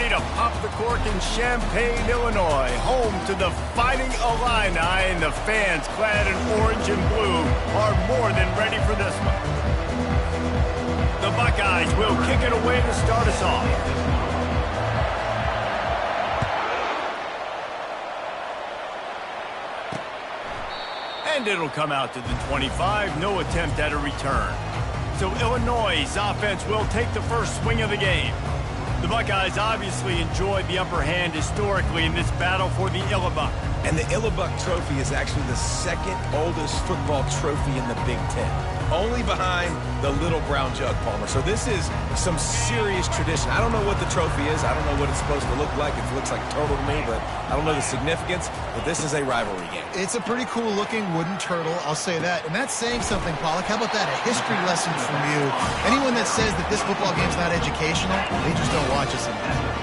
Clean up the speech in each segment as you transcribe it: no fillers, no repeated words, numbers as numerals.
ready to pop the cork in Champaign, Illinois, home to the Fighting Illini, and the fans clad in orange and blue are more than ready for this one. The Buckeyes will kick it away to start us off. And it'll come out to the 25, no attempt at a return. So Illinois' offense will take the first swing of the game. The Buckeyes obviously enjoyed the upper hand historically in this battle for the Illibuck. And the Illibuck Trophy is actually the second oldest football trophy in the Big Ten. Only behind the Little Brown Jug, Palmer. So this is some serious tradition. I don't know what the trophy is. I don't know what it's supposed to look like. It looks like turtle to me, but I don't know the significance. But this is a rivalry game. It's a pretty cool-looking wooden turtle, I'll say that. And that's saying something, Pollock. How about that? A history lesson from you. Anyone that says that this football game's not educational, they just don't watch us enough.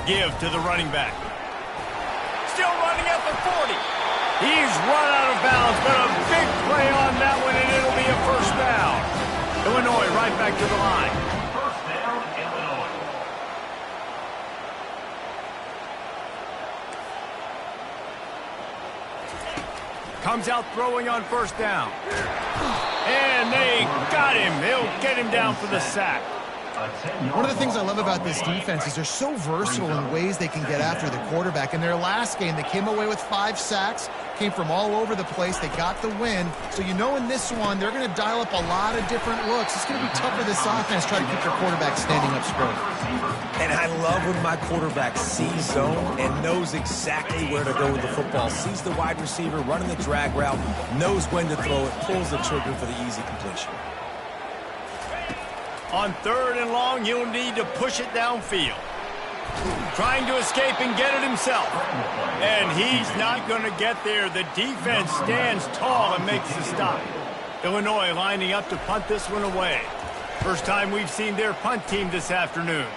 Give to the running back. Still running at the 40. He's run out of bounds, but a big play on that one, and it'll be a first down. Illinois right back to the line. First down, Illinois. Comes out throwing on first down. And they got him. They'll get him down for the sack. One of the things I love about this defense is they're so versatile in ways they can get after the quarterback. In their last game, they came away with 5 sacks, came from all over the place. They got the win. So you know in this one, they're going to dial up a lot of different looks. It's going to be tough for this offense trying to keep their quarterback standing up straight. And I love when my quarterback sees zone and knows exactly where to go with the football. Sees the wide receiver running the drag route, knows when to throw it, pulls the trigger for the easy completion. On 3rd and long, he'll need to push it downfield. Trying to escape and get it himself. And he's not going to get there. The defense stands tall and makes the stop. Illinois lining up to punt this one away. First time we've seen their punt team this afternoon.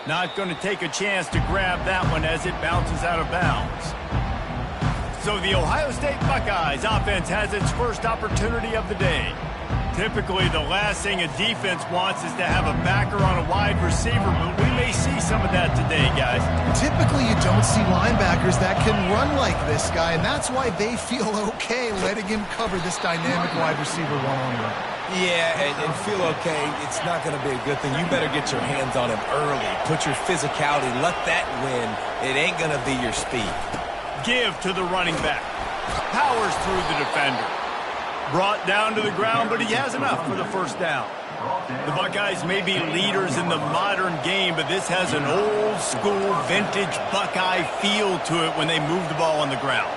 Not going to take a chance to grab that one as it bounces out of bounds. So the Ohio State Buckeyes offense has its first opportunity of the day. Typically, the last thing a defense wants is to have a backer on a wide receiver, but we may see some of that today, guys. Typically, you don't see linebackers that can run like this guy, and that's why they feel okay letting him cover this dynamic wide receiver one-on-one. Yeah, and feel okay. It's not going to be a good thing. You better get your hands on him early. Put your physicality. Let that win. It ain't going to be your speed. Give to the running back. Powers through the defender. Brought down to the ground, but he has enough for the first down. The Buckeyes may be leaders in the modern game, but this has an old-school, vintage Buckeye feel to it when they move the ball on the ground.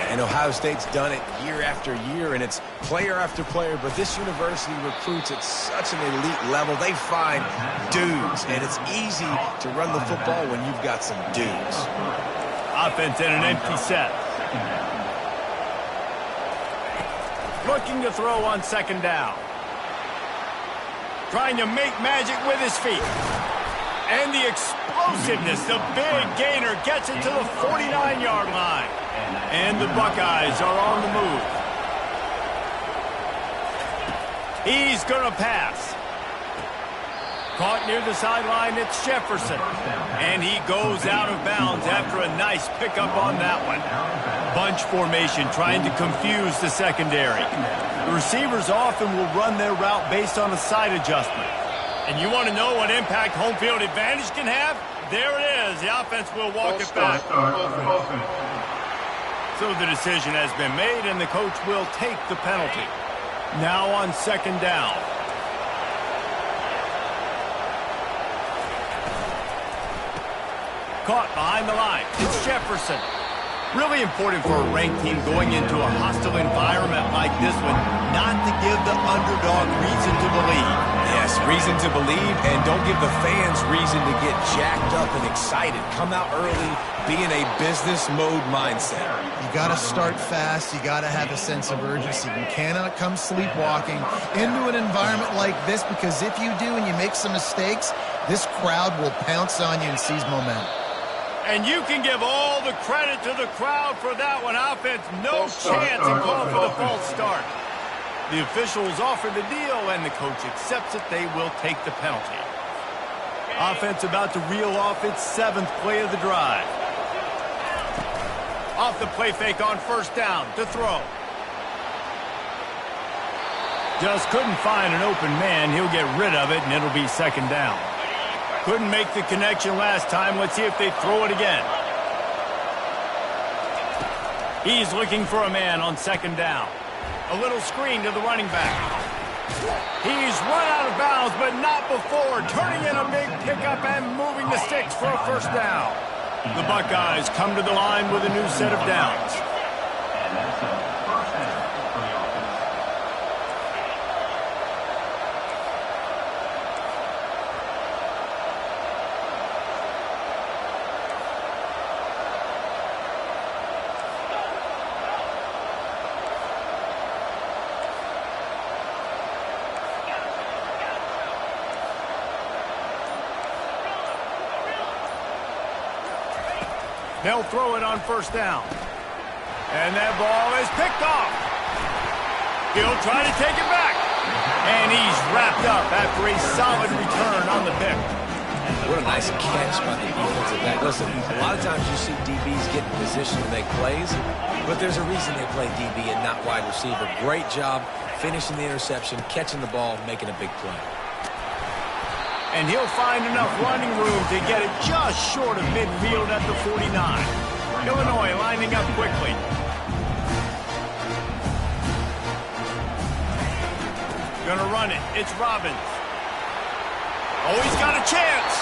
And Ohio State's done it year after year, and it's player after player, but this university recruits at such an elite level. They find dudes, and it's easy to run the football when you've got some dudes. Offense in an empty set. Looking to throw on second down. Trying to make magic with his feet. And the explosiveness, the big gainer gets it to the 49-yard line. And the Buckeyes are on the move. He's going to pass. Caught near the sideline, it's Jefferson. And he goes out of bounds after a nice pickup on that one. Bunch formation trying to confuse the secondary. The receivers often will run their route based on a side adjustment. And you want to know what impact home field advantage can have? There it is. The offense will walk it back. So the decision has been made, and the coach will take the penalty. Now on second down. Caught behind the line. It's Jefferson. Really important for a ranked team going into a hostile environment like this one not to give the underdog reason to believe. Yes, reason to believe, and don't give the fans reason to get jacked up and excited. Come out early, be in a business mode mindset. You got to start fast. You got to have a sense of urgency. You cannot come sleepwalking into an environment like this, because if you do and you make some mistakes, this crowd will pounce on you and seize momentum. And you can give all the credit to the crowd for that one. Offense, no chance and call for the false start. The officials offer the deal, and the coach accepts it. They will take the penalty. Offense about to reel off its 7th play of the drive. Off the play fake on first down to throw. Just couldn't find an open man. He'll get rid of it, and it'll be 2nd down. Couldn't make the connection last time. Let's see if they throw it again. He's looking for a man on 2nd down. A little screen to the running back. He's run out of bounds, but not before. Turning in a big pickup and moving the sticks for a 1st down. The Buckeyes come to the line with a new set of downs. And that's a 1st down for the offense. They'll throw it on 1st down. And that ball is picked off. He'll try to take it back. And he's wrapped up after a solid return on the pick. What a nice catch by the defensive back. Listen, a lot of times you see DBs get in position to make plays, but there's a reason they play DB and not wide receiver. Great job finishing the interception, catching the ball, making a big play. And he'll find enough running room to get it just short of midfield at the 49. Illinois lining up quickly. Gonna run it. It's Robbins. Oh, he's got a chance.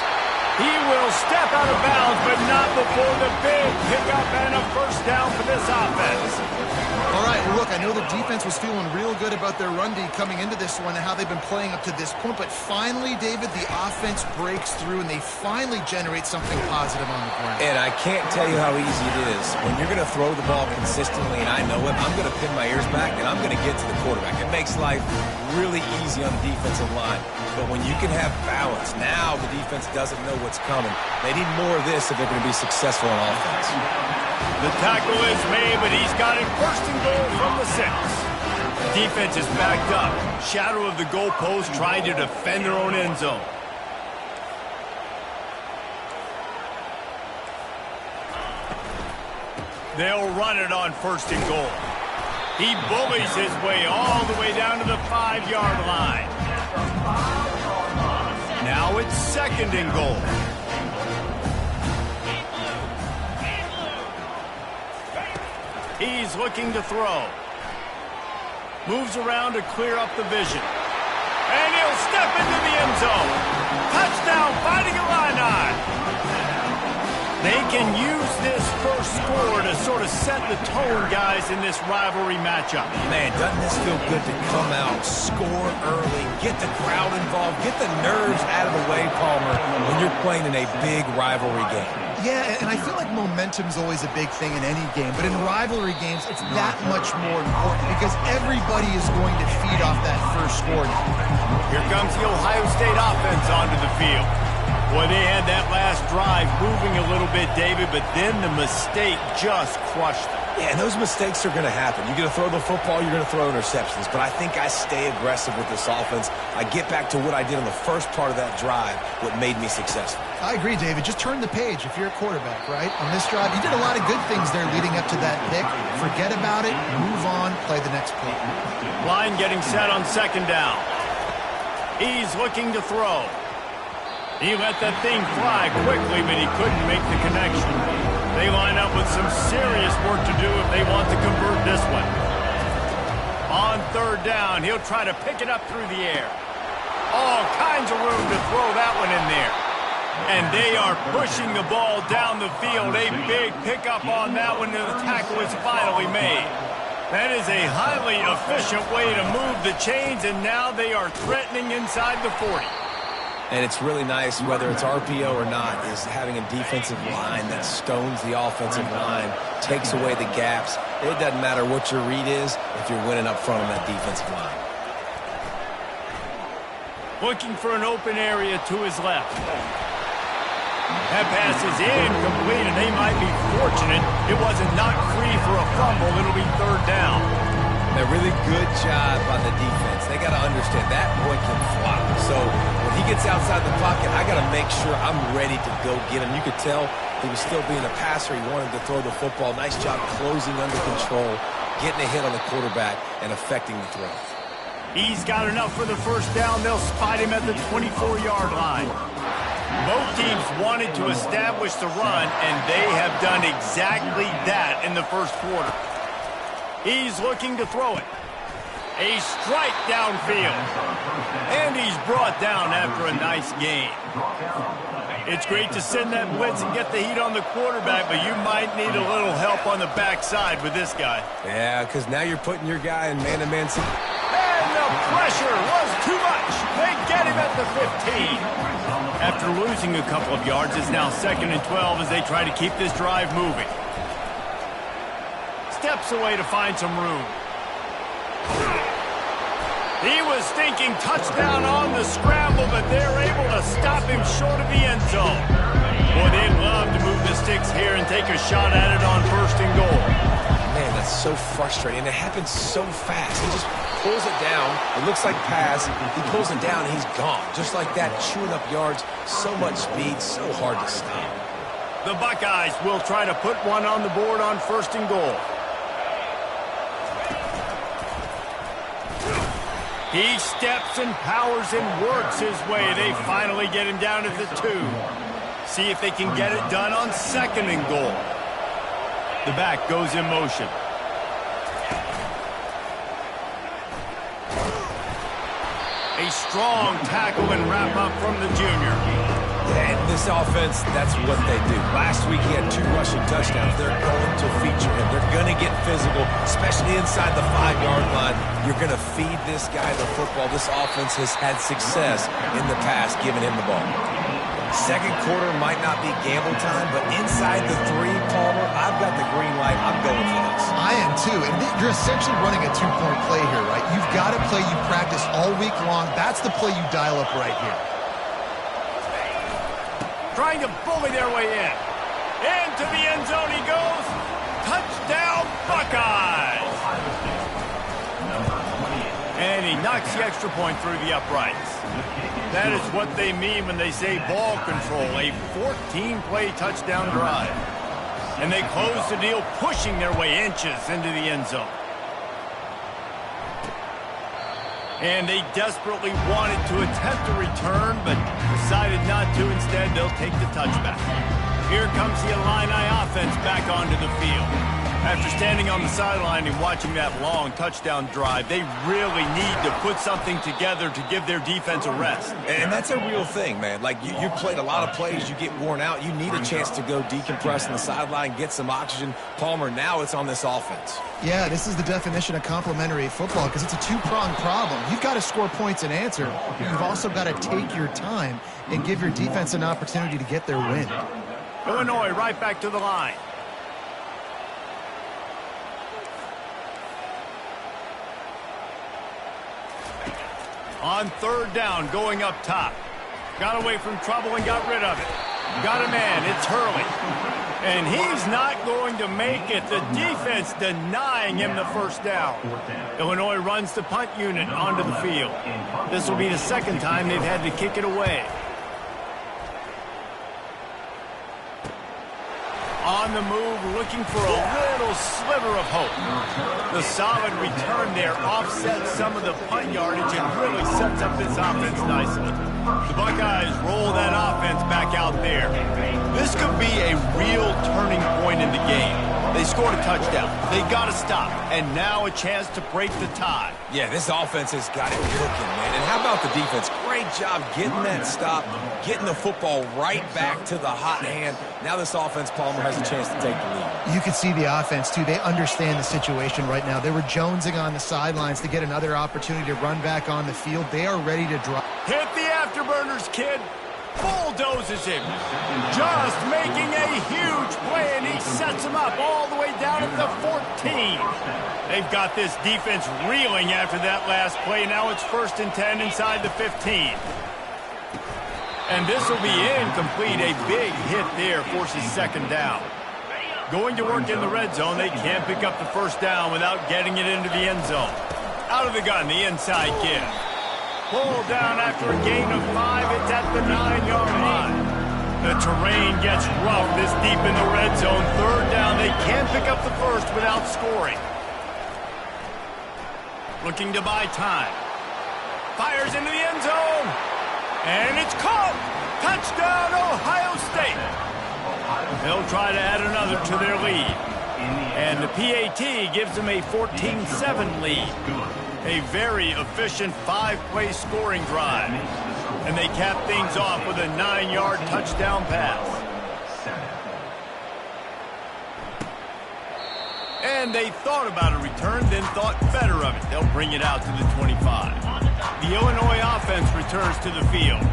He will step out of bounds, but not before the big pickup and a 1st down for this offense. All right, well, look, I know the defense was feeling real good about their run D coming into this one and how they've been playing up to this point, but finally, David, the offense breaks through and they finally generate something positive on the ground. And I can't tell you how easy it is. When you're going to throw the ball consistently, and I know it, I'm going to pin my ears back and I'm going to get to the quarterback. It makes life really easy on the defensive line. But when you can have balance, now the defense doesn't know what's coming. They need more of this if they're going to be successful on offense. The tackle is made, but he's got it 1st and goal from the 6. Defense is backed up. Shadow of the goalpost trying to defend their own end zone. They'll run it on 1st and goal. He bullies his way all the way down to the 5-yard line. Now it's 2nd and goal. He's looking to throw. Moves around to clear up the vision. And he'll step into the end zone. Touchdown, Fighting Illini. They can use this 1st score to sort of set the tone, guys, in this rivalry matchup. Man, doesn't this feel good to come out, score early, get the crowd involved, get the nerves out of the way, Palmer, when you're playing in a big rivalry game. Yeah, and I feel like momentum's always a big thing in any game, but in rivalry games, it's that much more important because everybody is going to feed off that 1st score. Here comes the Ohio State offense onto the field. Boy, they had that last drive moving a little bit, David, but then the mistake just crushed them. Yeah, and those mistakes are going to happen. You're going to throw the football, you're going to throw interceptions, but I think I stay aggressive with this offense. I get back to what I did on the first part of that drive, what made me successful. I agree, David. Just turn the page if you're a quarterback, right? On this drive, you did a lot of good things there leading up to that pick. Forget about it, move on, play the next play. Line getting set on 2nd down. He's looking to throw. He let that thing fly quickly, but he couldn't make the connection. They line up with some serious work to do if they want to convert this one. On 3rd down, he'll try to pick it up through the air. All kinds of room to throw that one in there. And they are pushing the ball down the field. A big pickup on that one, and the tackle is finally made. That is a highly efficient way to move the chains, and now they are threatening inside the 40. And it's really nice, whether it's RPO or not, is having a defensive line that stones the offensive line, takes away the gaps. It doesn't matter what your read is if you're winning up front on that defensive line. Looking for an open area to his left. That pass is incomplete, and they might be fortunate it wasn't knocked free for a fumble. It'll be third down. A really good job by the defense. They got to understand that boy can fly. So when he gets outside the pocket, I got to make sure I'm ready to go get him. You could tell he was still being a passer. He wanted to throw the football. Nice job closing under control, getting a hit on the quarterback, and affecting the throw. He's got enough for the first down. They'll spot him at the 24-yard line. Both teams wanted to establish the run, and they have done exactly that in the first quarter. He's looking to throw it. A strike downfield. And he's brought down after a nice gain. It's great to send that blitz and get the heat on the quarterback, but you might need a little help on the backside with this guy. Yeah, because now you're putting your guy in man-to-man. And the pressure was too much. They get him at the 15. After losing a couple of yards, it's now 2nd and 12 as they try to keep this drive moving. Steps away to find some room. He was thinking touchdown on the scramble, but they're able to stop him short of the end zone. Boy, they'd love to move the sticks here and take a shot at it on 1st and goal. Man, that's so frustrating. It happens so fast. He just pulls it down. It looks like pass. He pulls it down, and he's gone. Just like that, chewing up yards. So much speed, so hard to stop. The Buckeyes will try to put one on the board on 1st and goal. He steps and powers and works his way. They finally get him down at the 2. See if they can get it done on 2nd and goal. The back goes in motion. A strong tackle and wrap up from the junior. And this offense, that's what they do. Last week he had 2 rushing touchdowns. They're going to feature him. They're going to get physical, especially inside the 5-yard line. You're going to feed this guy the football. This offense has had success in the past giving him the ball. 2nd quarter might not be gamble time, but inside the 3, Palmer, I've got the green light. I'm going for this. I am too, and you're essentially running a 2-point play here, right? You've got a play you practice all week long. That's the play you dial up right here. Trying to bully their way in. Into the end zone he goes. Touchdown, Buckeyes! And he knocks the extra point through the uprights. That is what they mean when they say ball control, a 14-play touchdown drive. And they close the deal, pushing their way inches into the end zone. And they desperately wanted to attempt a return, but decided not to. Instead, they'll take the touchback. Here comes the Illini offense back onto the field. After standing on the sideline and watching that long touchdown drive, they really need to put something together to give their defense a rest. And that's a real thing, man. Like, you played a lot of plays, you get worn out. You need a chance to go decompress on the sideline, get some oxygen. Palmer, now it's on this offense. Yeah, this is the definition of complementary football because it's a 2-pronged problem. You've got to score points and answer, but you've also got to take your time and give your defense an opportunity to get their win. Illinois right back to the line. On 3rd down, going up top. Got away from trouble and got rid of it. Got a man, it's Hurley. And he's not going to make it. The defense denying him the first down. Illinois runs the punt unit onto the field. This will be the 2nd time they've had to kick it away. On the move, looking for a little sliver of hope. The solid return there offsets some of the punt yardage and really sets up this offense nicely. The Buckeyes roll that offense back out there. This could be a real turning point in the game. They scored a touchdown. They got to stop. And now a chance to break the tie. Yeah, this offense has got it cooking, man. And how about the defense? Great job getting that stop, getting the football right back to the hot hand. Now this offense, Palmer, has a chance to take the lead. You can see the offense, too. They understand the situation right now. They were jonesing on the sidelines to get another opportunity to run back on the field. They are ready to drop. Hit the afterburners, kid. Bulldozes him. Just making a huge play, and he sets him up all the way down at the 14. They've got this defense reeling after that last play. Now it's 1st and 10 inside the 15. And this will be incomplete. A big hit there forces second down. Going to work in the red zone, they can't pick up the first down without getting it into the end zone. Out of the gun, the inside give. Pulled down after a gain of 5. It's at the 9-yard line. The terrain gets rough this deep in the red zone. Third down, they can't pick up the first without scoring. Looking to buy time. Fires into the end zone. And it's caught. Touchdown, Ohio State. They'll try to add another to their lead. And the PAT gives them a 14-7 lead. A very efficient 5-play scoring drive. And they cap things off with a 9-yard touchdown pass. And they thought about a return, then thought better of it. They'll bring it out to the 25. The Illinois offense returns to the field.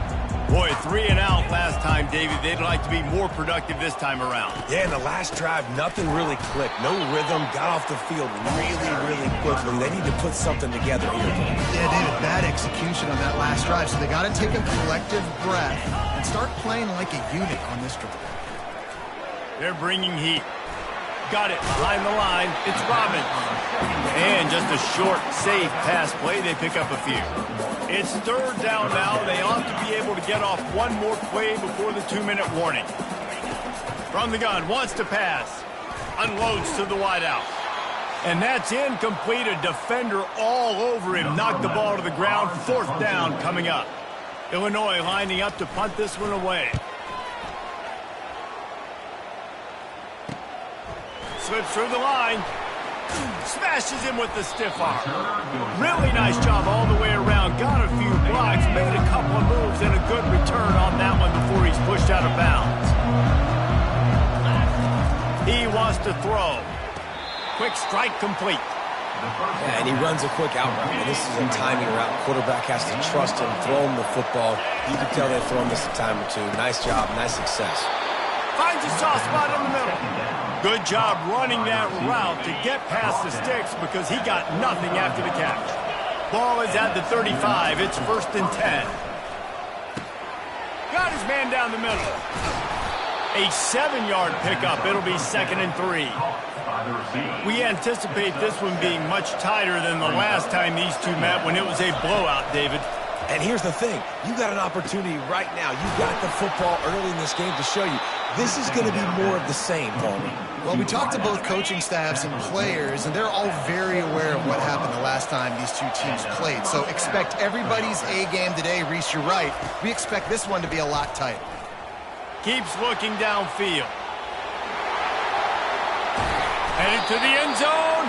Boy, 3 and out last time, David. They'd like to be more productive this time around. Yeah, in the last drive, nothing really clicked. No rhythm, got off the field really quickly. They need to put something together here. Yeah, David, bad execution on that last drive. So they got to take a collective breath and start playing like a unit on this drive. They're bringing heat. Got it behind the line. It's Robbins. And just a short, safe pass play. They pick up a few. It's third down now. They ought to be able to get off one more play before the 2-minute warning. From the gun, wants to pass. Unloads to the wideout. And that's incomplete. A defender all over him. Knocked the ball to the ground. Fourth down coming up. Illinois lining up to punt this one away. Slips through the line. Smashes him with the stiff arm. Really nice job all the way around. Got a few blocks, made a couple of moves, and a good return on that one before he's pushed out of bounds. He wants to throw. Quick strike complete. Yeah, and he runs a quick out route. And this is a timing route. Quarterback has to trust him, throw him the football. You can tell they've thrown this a time or two. Nice job, nice success. Finds a soft spot in the middle. Good job running that route to get past the sticks because he got nothing after the catch. Ball is at the 35. It's 1st and 10. Got his man down the middle. A 7-yard pickup. It'll be 2nd and 3. We anticipate this one being much tighter than the last time these two met when it was a blowout, David. And here's the thing. You got an opportunity right now. You got the football early in this game to show you. This is going to be more of the same, Palmer. Well, we talked to both coaching staffs and players, and they're all very aware of what happened the last time these two teams played. So expect everybody's A game today. Reese, you're right. We expect this one to be a lot tighter. Keeps looking downfield. Headed to the end zone.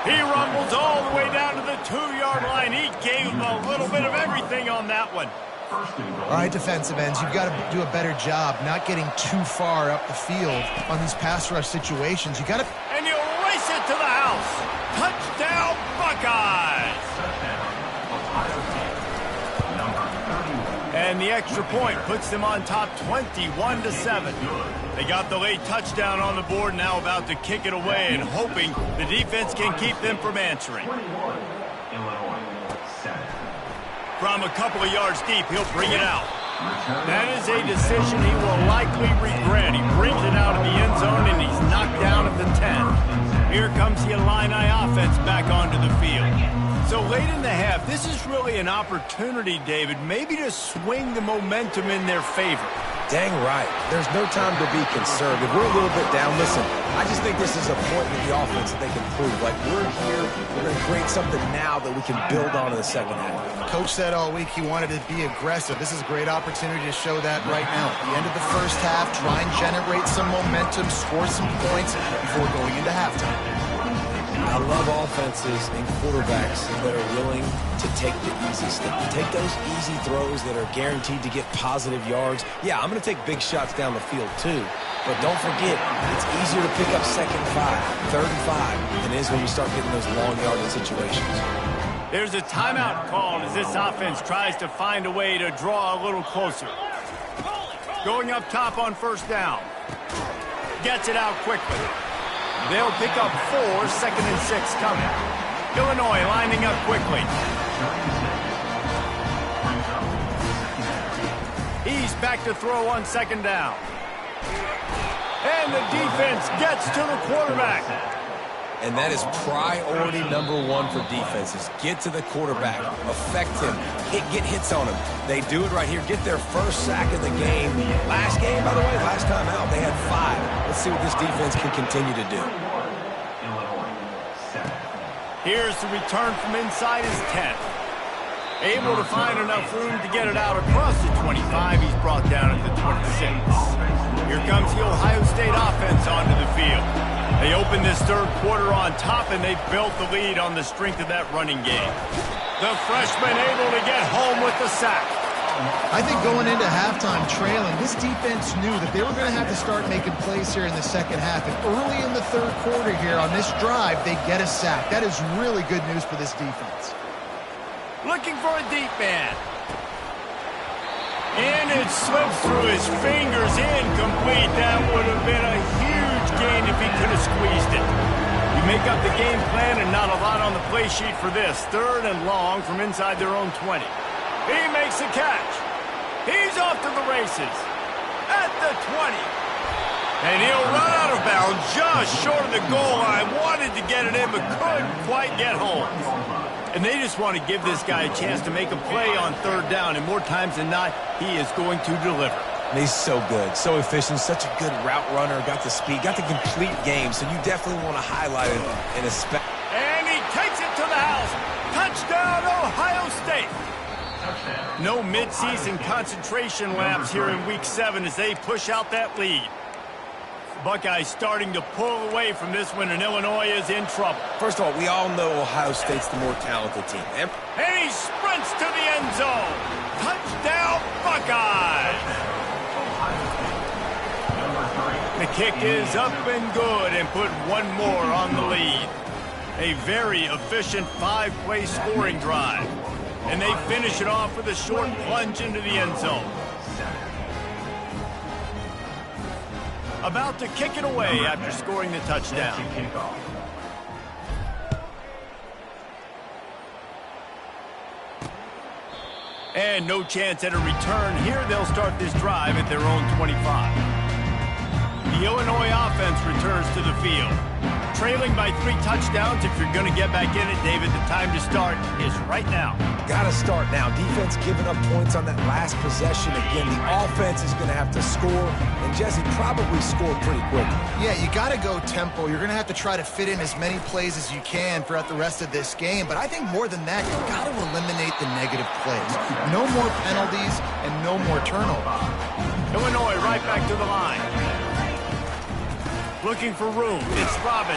He rumbles all the way down to the 2-yard line. He gave him a little bit of everything on that one. All right, defensive ends, you've got to do a better job not getting too far up the field on these pass rush situations. You got to... And you race it to the house. Touchdown, Buckeyes. And the extra point puts them on top 21-7. They got the late touchdown on the board, now about to kick it away and hoping the defense can keep them from answering. From a couple of yards deep, he'll bring it out. That is a decision he will likely regret. He brings it out of the end zone, and he's knocked down at the 10. Here comes the Illini offense back onto the field. So late in the half, this is really an opportunity, David, maybe to swing the momentum in their favor. Dang right. There's no time to be concerned. If we're a little bit down, listen, I just think this is a point with the offense that they can prove. Like, we're here, we're going to create something now that we can build on in the second half. Coach said all week he wanted to be aggressive. This is a great opportunity to show that right now. At the end of the first half, try and generate some momentum, score some points before going into halftime. I love offenses and quarterbacks that are willing to take the easy step, to take those easy throws that are guaranteed to get positive yards. Yeah, I'm going to take big shots down the field too, but don't forget, it's easier to pick up 2nd and 5, 3rd and 5 than it is when you start getting those long yardage situations. There's a timeout called as this offense tries to find a way to draw a little closer. Going up top on 1st down. Gets it out quickly. They'll pick up 4, 2nd and 6 coming. Illinois lining up quickly. He's back to throw on second down. And the defense gets to the quarterback. And that is priority number one for defenses. Get to the quarterback, affect him, get hits on him. They do it right here, get their first sack of the game. Last game, by the way, last time out, they had 5. Let's see what this defense can continue to do. Here's the return from inside his 10. Able to find enough room to get it out across the 25. He's brought down at the 26. Here comes the Ohio State offense onto the field. They open this third quarter on top, and they've built the lead on the strength of that running game. The freshman able to get home with the sack. I think going into halftime trailing, this defense knew that they were going to have to start making plays here in the second half. And early in the third quarter here on this drive, they get a sack. That is really good news for this defense. Looking for a deep man. And it slips through his fingers, incomplete. That would have been a huge gain if he could have squeezed it. You make up the game plan and not a lot on the play sheet for this. Third and long from inside their own 20. He makes a catch. He's off to the races. At the 20. And he'll run out of bounds just short of the goal line. Wanted to get it in, but couldn't quite get home. And they just want to give this guy a chance to make a play on third down, and more times than not, he is going to deliver. And he's so good, so efficient, such a good route runner, got the speed, got the complete game, so you definitely want to highlight it in a And he takes it to the house. Touchdown, Ohio State. No midseason concentration laps here in Week 7 as they push out that lead. Buckeyes starting to pull away from this one, and Illinois is in trouble. First of all, we all know Ohio State's the more talented team. And he sprints to the end zone. Touchdown, Buckeyes! The kick is up and good and put one more on the lead. A very efficient 5-play scoring drive. And they finish it off with a short plunge into the end zone. About to kick it away after scoring the touchdown. And no chance at a return. Here they'll start this drive at their own 25. The Illinois offense returns to the field. Trailing by 3 touchdowns. If you're going to get back in it, David, the time to start is right now. Got to start now. Defense giving up points on that last possession. Again, the offense is going to have to score, and Jesse probably scored pretty quickly. Yeah, you got to go tempo. You're going to have to try to fit in as many plays as you can throughout the rest of this game. But I think more than that, you've got to eliminate the negative plays. No more penalties and no more turnovers. Illinois right back to the line. Looking for room. It's Robin.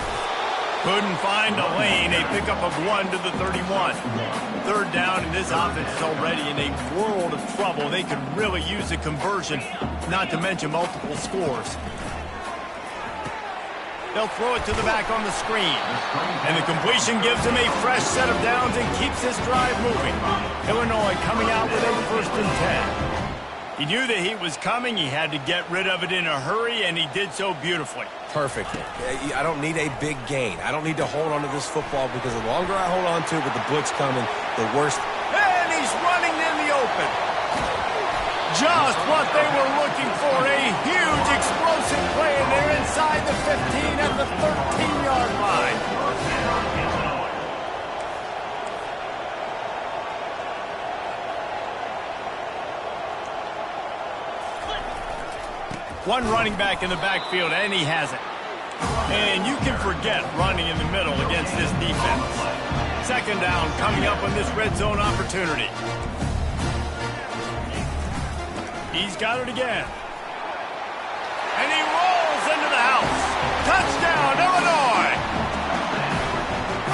Couldn't find a lane. A pickup of 1 to the 31. Third down, and this offense is already in a world of trouble. They could really use a conversion, not to mention multiple scores. They'll throw it to the back on the screen. And the completion gives them a fresh set of downs and keeps this drive moving. Illinois coming out with a 1st and 10. He knew that he was coming. He had to get rid of it in a hurry, and he did so beautifully. Perfectly. I don't need a big gain. I don't need to hold on to this football because the longer I hold on to it with the blitz coming, the worse. And he's running in the open. Just what they were looking for. A huge explosive play, and they're inside the 15 at the 13-yard line. One running back in the backfield, and he has it. And you can forget running in the middle against this defense. Second down coming up on this red zone opportunity. He's got it again. And he rolls into the house. Touchdown, Illinois!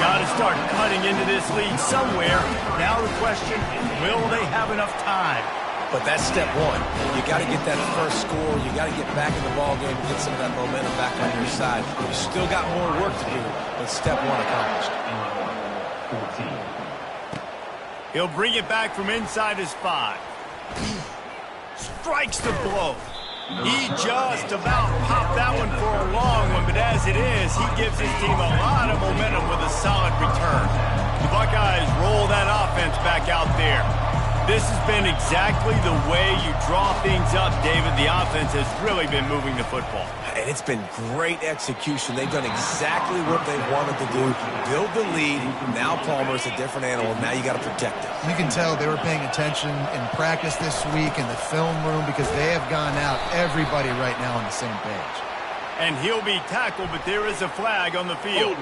Got to start cutting into this lead somewhere. Now the question, will they have enough time? But that's step one. You got to get that first score. You got to get back in the ball game and get some of that momentum back on your side. You still got more work to do, but step one accomplished. He'll bring it back from inside his 5. Strikes the blow. He just about popped that one for a long one, but as it is, he gives his team a lot of momentum with a solid return. The Buckeyes roll that offense back out there. This has been exactly the way you draw things up, David. The offense has really been moving the football. And it's been great execution. They've done exactly what they wanted to do. Build the lead. Now Palmer's a different animal. Now you got to protect him. You can tell they were paying attention in practice this week in the film room because they have gone out, everybody right now on the same page. And he'll be tackled, but there is a flag on the field.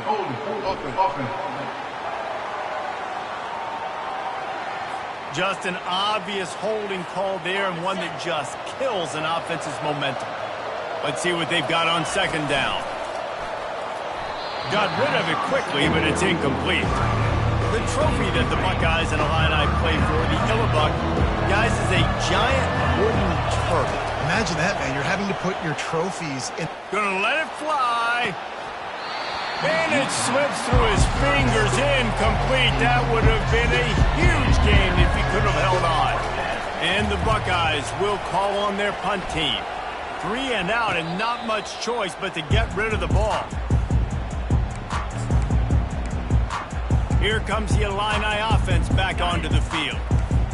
Just an obvious holding call there, and one that just kills an offense's momentum. Let's see what they've got on second down. Got rid of it quickly, but it's incomplete. The trophy that the Buckeyes and Illini play for, the Illibuck, guys, is a giant wooden turtle. Imagine that, man. You're having to put your trophies in. Gonna let it fly. And it slips through his fingers, incomplete. That would have been a huge game if he could have held on. And the Buckeyes will call on their punt team. 3 and out, and not much choice but to get rid of the ball. Here comes the Illini offense back onto the field.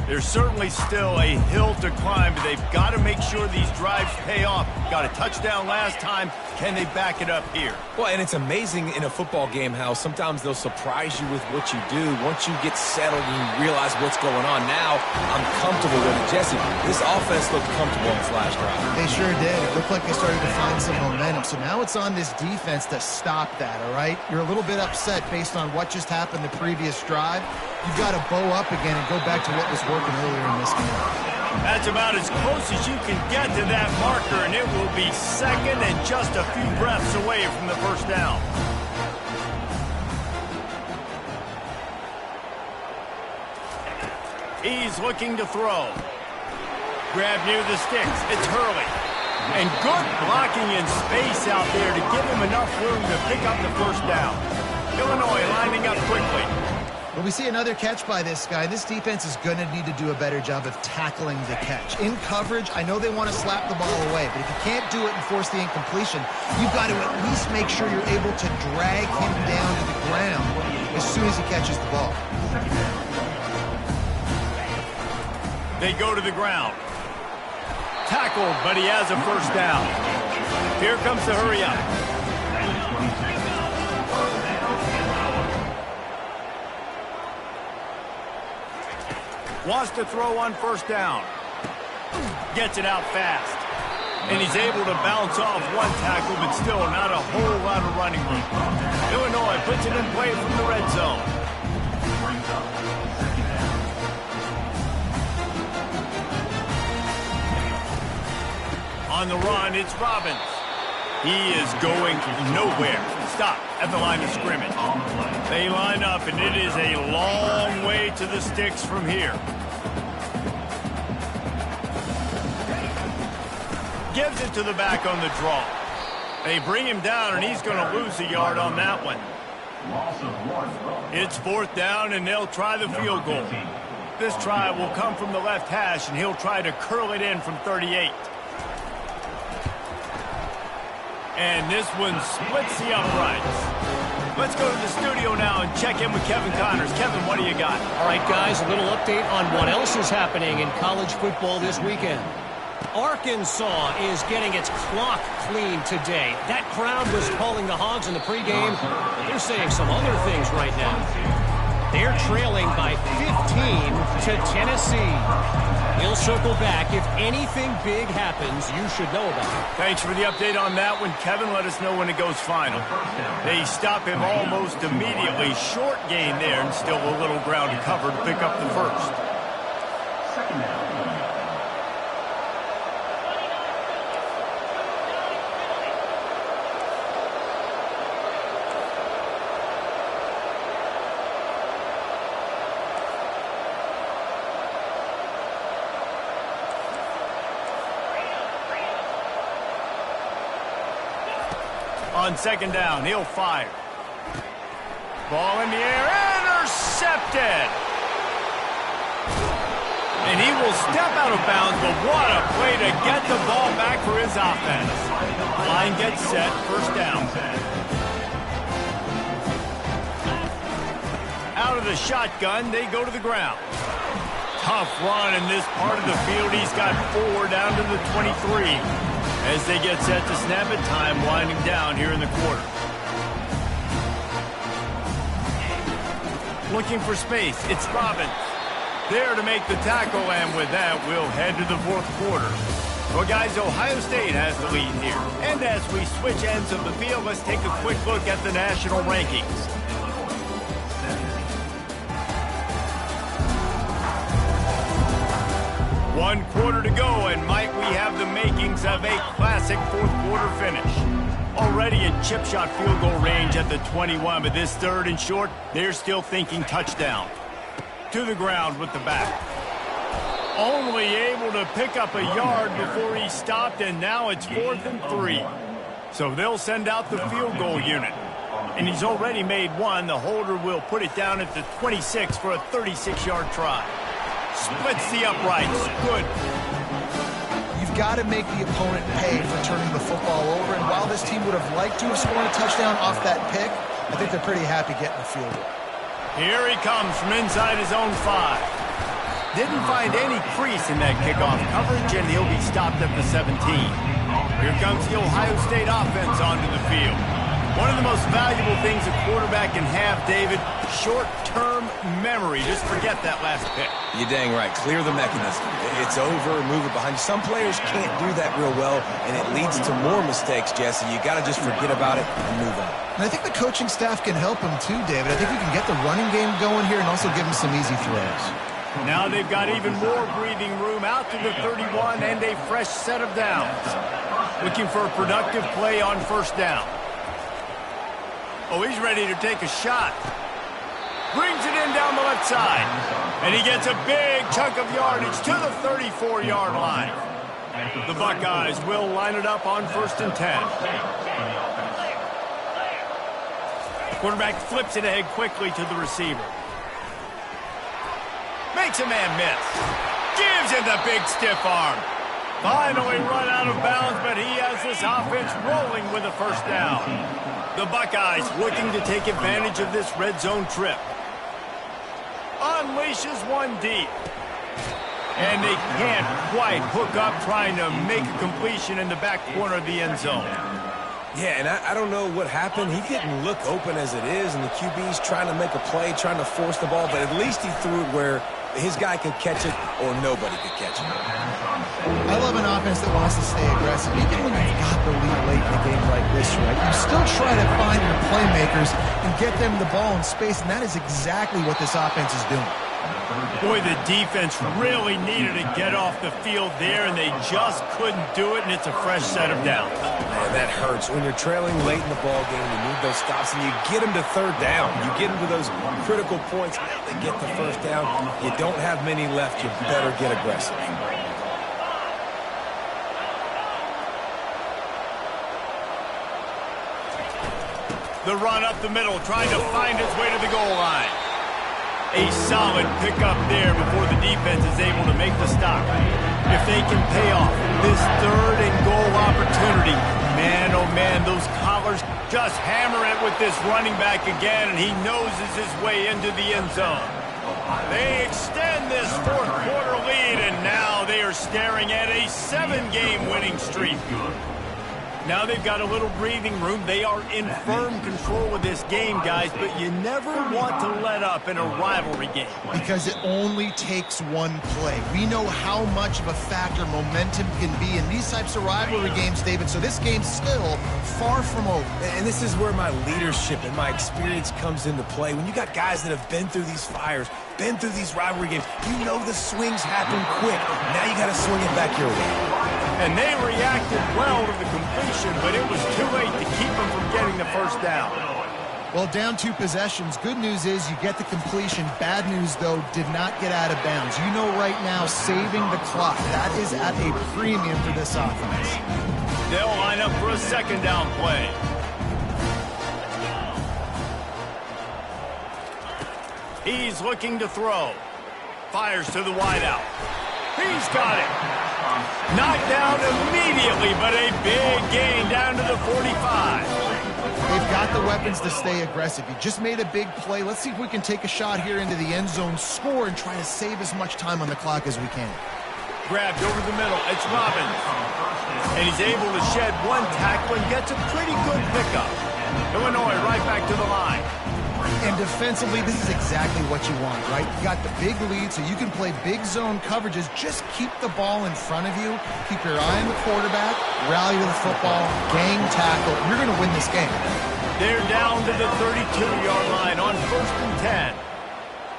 There's certainly still a hill to climb, but they've got to make sure these drives pay off. Got a touchdown last time. Can they back it up here? Well, and it's amazing in a football game how sometimes they'll surprise you with what you do. Once you get settled and you realize what's going on, now I'm comfortable with it. Jesse, this offense looked comfortable on flash drive. They sure did. It looked like they started to find some momentum. So now it's on this defense to stop that, all right? You're a little bit upset based on what just happened the previous drive. You've got to bow up again and go back to what was working earlier in this game. That's about as close as you can get to that marker, and it will be second and just a few breaths away from the first down. He's looking to throw. Grab near the sticks. It's Hurley. And good blocking in space out there to give him enough room to pick up the first down. Illinois lining up quickly. Well, we see another catch by this guy. This defense is going to need to do a better job of tackling the catch. In coverage, I know they want to slap the ball away, but if you can't do it and force the incompletion, you've got to at least make sure you're able to drag him down to the ground as soon as he catches the ball. They go to the ground. Tackled, but he has a first down. Here comes the hurry up. Wants to throw on first down. Gets it out fast. And he's able to bounce off one tackle, but still not a whole lot of running room. Illinois puts it in play from the red zone. On the run, it's Robbins. He is going nowhere. Stop at the line of scrimmage. They line up, and it is a long way to the sticks from here. Gives it to the back on the draw. They bring him down, and he's going to lose a yard on that one. It's fourth down, and they'll try the field goal. This try will come from the left hash, and he'll try to curl it in from 38. And this one splits the uprights. Let's go to the studio now and check in with Kevin Connors. Kevin, what do you got? All right, guys, a little update on what else is happening in college football this weekend. Arkansas is getting its clock cleaned today. That crowd was calling the Hogs in the pregame. They're saying some other things right now. They're trailing by 15 to Tennessee. We'll circle back. If anything big happens, you should know about it. Thanks for the update on that one, Kevin. Let us know when it goes final. They stop him almost immediately. Short gain there, and still a little ground to cover to pick up the first. Second down. On second down, he'll fire. Ball in the air, intercepted! And he will step out of bounds, but what a play to get the ball back for his offense. Line gets set, first down. Out of the shotgun, they go to the ground. tough run in this part of the field. He's got 4 down to the 23 as they get set to snap it. Time winding down here in the quarter. Looking for space. It's Robbins there to make the tackle, and with that, we'll head to the fourth quarter. Well, guys, Ohio State has the lead here. And as we switch ends of the field, let's take a quick look at the national rankings. One quarter to go, and might we have the makings of a classic fourth quarter finish. Already in chip shot field goal range at the 21, but this third and short, they're still thinking touchdown. To the ground with the back. Only able to pick up a yard before he stopped, and now it's 4th and 3. So they'll send out the field goal unit. And he's already made one. The holder will put it down at the 26 for a 36-yard try. Splits the uprights. Good. You've got to make the opponent pay for turning the football over, and while this team would have liked to have scored a touchdown off that pick, I think they're pretty happy getting the field goal. Here he comes from inside his own 5. Didn't find any crease in that kickoff coverage, and he'll be stopped at the 17. Here comes the Ohio State offense onto the field. One of the most valuable things a quarterback can have, David, short-term memory. Just forget that last pick. You're dang right. Clear the mechanism. It's over, move it behind you. Some players can't do that real well, and it leads to more mistakes, Jesse. You got to just forget about it and move on. And I think the coaching staff can help him too, David. I think we can get the running game going here and also give him some easy throws. Now they've got even more breathing room out to the 31 and a fresh set of downs. Looking for a productive play on first down. Oh, he's ready to take a shot. Brings it in down the left side. And he gets a big chunk of yardage to the 34-yard line. The Buckeyes will line it up on 1st and 10. Quarterback flips it ahead quickly to the receiver. Makes a man miss. Gives him the big stiff arm. Finally run out of bounds, but he has this offense rolling with a first down. The Buckeyes looking to take advantage of this red zone trip. Unleashes one deep. And they can't quite hook up trying to make a completion in the back corner of the end zone. Yeah, and I don't know what happened. He didn't look open as it is, and the QB's trying to make a play, trying to force the ball, but at least he threw it where his guy could catch it or nobody could catch it. I love an offense that wants to stay aggressive. Even when you've got the lead late in a game like this, right, you still try to find your playmakers and get them the ball in space, and that is exactly what this offense is doing. Boy, the defense really needed to get off the field there, and they just couldn't do it, and it's a fresh set of downs. Man, that hurts. When you're trailing late in the ball game, you need those stops, and you get them to third down. You get them to those critical points. They get the first down. You don't have many left. You better get aggressive. The run up the middle, trying to find his way to the goal line. A solid pickup there before the defense is able to make the stop. If they can pay off this third and goal opportunity, man, oh man, those collars just hammer it with this running back again, and he noses his way into the end zone. They extend this fourth quarter lead, and now they are staring at a 7-game winning streak. Now they've got a little breathing room. They are in firm control of this game, guys, but you never want to let up in a rivalry game. Because it only takes one play. We know how much of a factor momentum can be in these types of rivalry games, David, so this game's still far from over. And this is where my leadership and my experience comes into play. When you got guys that have been through these fires, been through these rivalry games, you know the swings happen quick. Now you got to swing it back your way. And they reacted well to the completion, but it was too late to keep them from getting the first down. Well, down 2 possessions. Good news is you get the completion. Bad news, though, did not get out of bounds. You know right now, saving the clock. That is at a premium for this offense. They'll line up for a second down play. He's looking to throw. Fires to the wideout. He's got it. Knocked down immediately, but a big gain down to the 45. They've got the weapons to stay aggressive. You just made a big play. Let's see if we can take a shot here into the end zone, score, and try to save as much time on the clock as we can. Grabbed over the middle. It's Robbins. And he's able to shed one tackle and gets a pretty good pickup. Illinois right back to the line. And defensively, this is exactly what you want, right? You got the big lead, so you can play big zone coverages. Just keep the ball in front of you. Keep your eye on the quarterback. Rally to the football. Gang tackle. You're going to win this game. They're down to the 32-yard line on 1st and 10.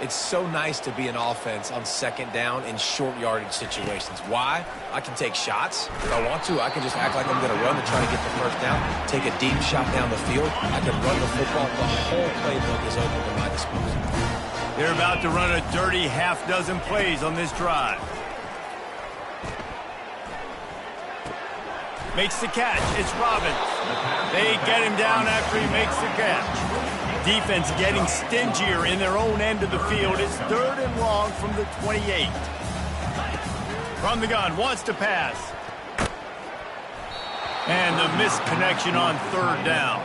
It's so nice to be an offense on 2nd down in short yardage situations. Why? I can take shots. If I want to, I can just act like I'm going to run to try to get the first down, take a deep shot down the field. I can run the football. The whole playbook is open to my disposal. They're about to run a dirty half-dozen plays on this drive. Makes the catch. It's Robbins. They get him down after he makes the catch. Defense getting stingier in their own end of the field. It's 3rd and long from the 28. From the gun, wants to pass. And the missed connection on 3rd down.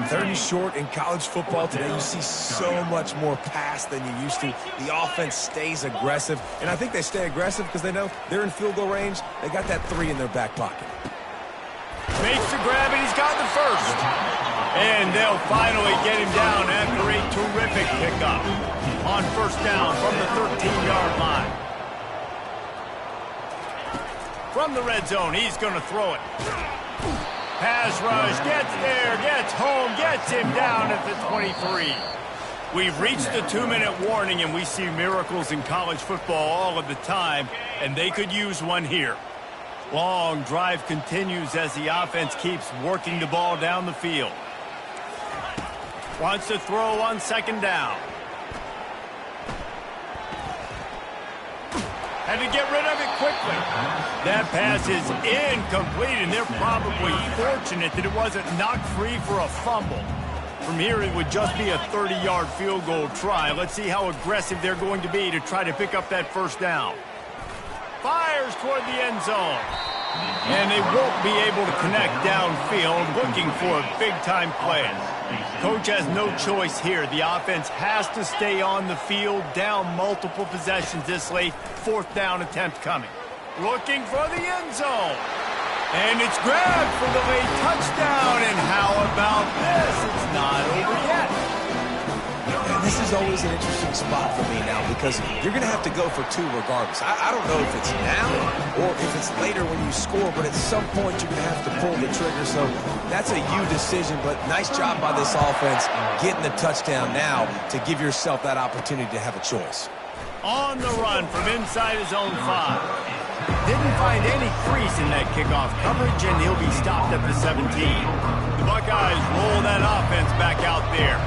3rd and short in college football today. You see so much more pass than you used to. The offense stays aggressive. And I think they stay aggressive because they know they're in field goal range. They got that 3 in their back pocket. Makes the grab, and he's got the first. And they'll finally get him down after a terrific pickup on 1st down from the 13-yard line. From the red zone, he's going to throw it. Pass rush, gets there, gets home, gets him down at the 23. We've reached the 2-minute warning, and we see miracles in college football all of the time, and they could use one here. Long drive continues as the offense keeps working the ball down the field. Wants to throw on 2nd down. Had to get rid of it quickly. That pass is incomplete, and they're probably fortunate that it wasn't knocked free for a fumble. From here, it would just be a 30-yard field goal try. Let's see how aggressive they're going to be to try to pick up that 1st down. Fires toward the end zone. And they won't be able to connect downfield, looking for a big-time play. Coach has no choice here. The offense has to stay on the field, down multiple possessions this late. 4th down attempt coming. Looking for the end zone. And it's grabbed for the late touchdown. And how about this? It's not over yet. And this is always an interesting spot for me now because you're going to have to go for 2 regardless. I don't know if it's now or if it's later when you score, but at some point you're going to have to pull the trigger. So that's a you decision, but nice job by this offense getting the touchdown now to give yourself that opportunity to have a choice. On the run from inside his own 5. Didn't find any crease in that kickoff coverage, and he'll be stopped at the 17. The Buckeyes roll that offense back out there.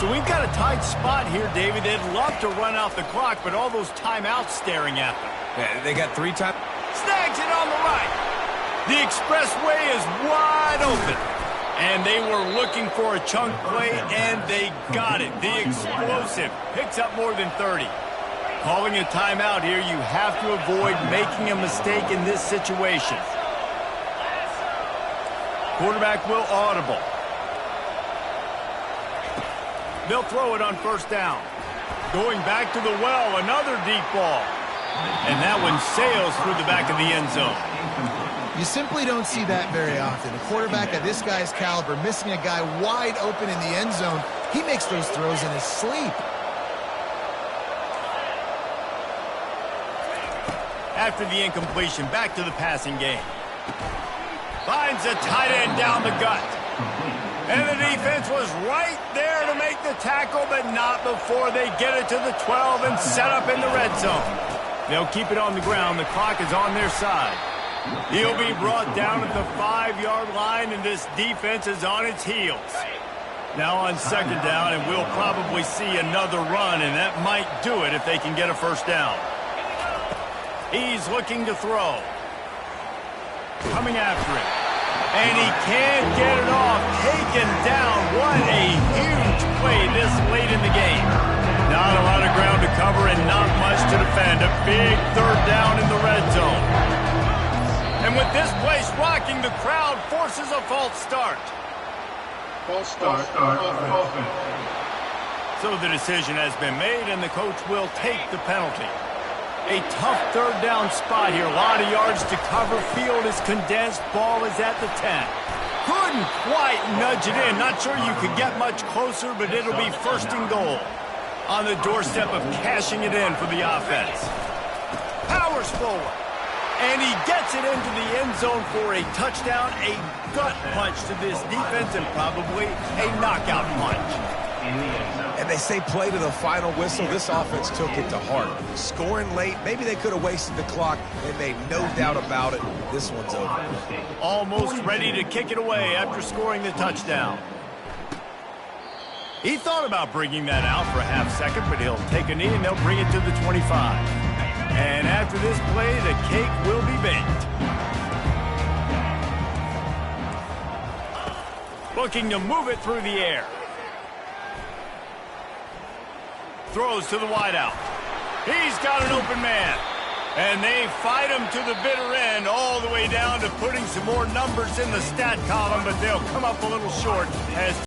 So we've got a tight spot here, David. They'd love to run out the clock, but all those timeouts staring at them. Yeah, they got 3 times. Snags it on the right. The expressway is wide open. And they were looking for a chunk play, and they got it. The explosive picks up more than 30. Calling a timeout here, you have to avoid making a mistake in this situation. Quarterback will audible. They'll throw it on 1st down. Going back to the well, another deep ball. And that one sails through the back of the end zone. You simply don't see that very often. A quarterback of this guy's caliber missing a guy wide open in the end zone. He makes those throws in his sleep. After the incompletion, back to the passing game. Finds a tight end down the gut. And the defense was right there to make the tackle, but not before they get it to the 12 and set up in the red zone. They'll keep it on the ground. The clock is on their side. He'll be brought down at the 5-yard line, and this defense is on its heels. Now on 2nd down, and we'll probably see another run, and that might do it if they can get a 1st down. He's looking to throw. Coming after it. And he can't get it off. Taken down. What a huge play this late in the game. Not a lot of ground to cover and not much to defend. A big 3rd down in the red zone. And with this place rocking, the crowd forces a false start. False start offense. So the decision has been made, and the coach will take the penalty. A tough third down spot here. A lot of yards to cover. Field is condensed. Ball is at the 10. Couldn't quite nudge it in. Not sure you could get much closer, but it'll be first and goal. On the doorstep of cashing it in for the offense. Powers forward. And he gets it into the end zone for a touchdown. A gut punch to this defense and probably a knockout punch. And they say play to the final whistle. This offense took it to heart. Scoring late, maybe they could have wasted the clock. They made no doubt about it. This one's over. Almost ready to kick it away after scoring the touchdown. He thought about bringing that out for a half second, but he'll take a knee and they'll bring it to the 25. And after this play, the cake will be baked. Looking to move it through the air. Throws to the wideout. He's got an open man. And they fight him to the bitter end, all the way down to putting some more numbers in the stat column, but they'll come up a little short as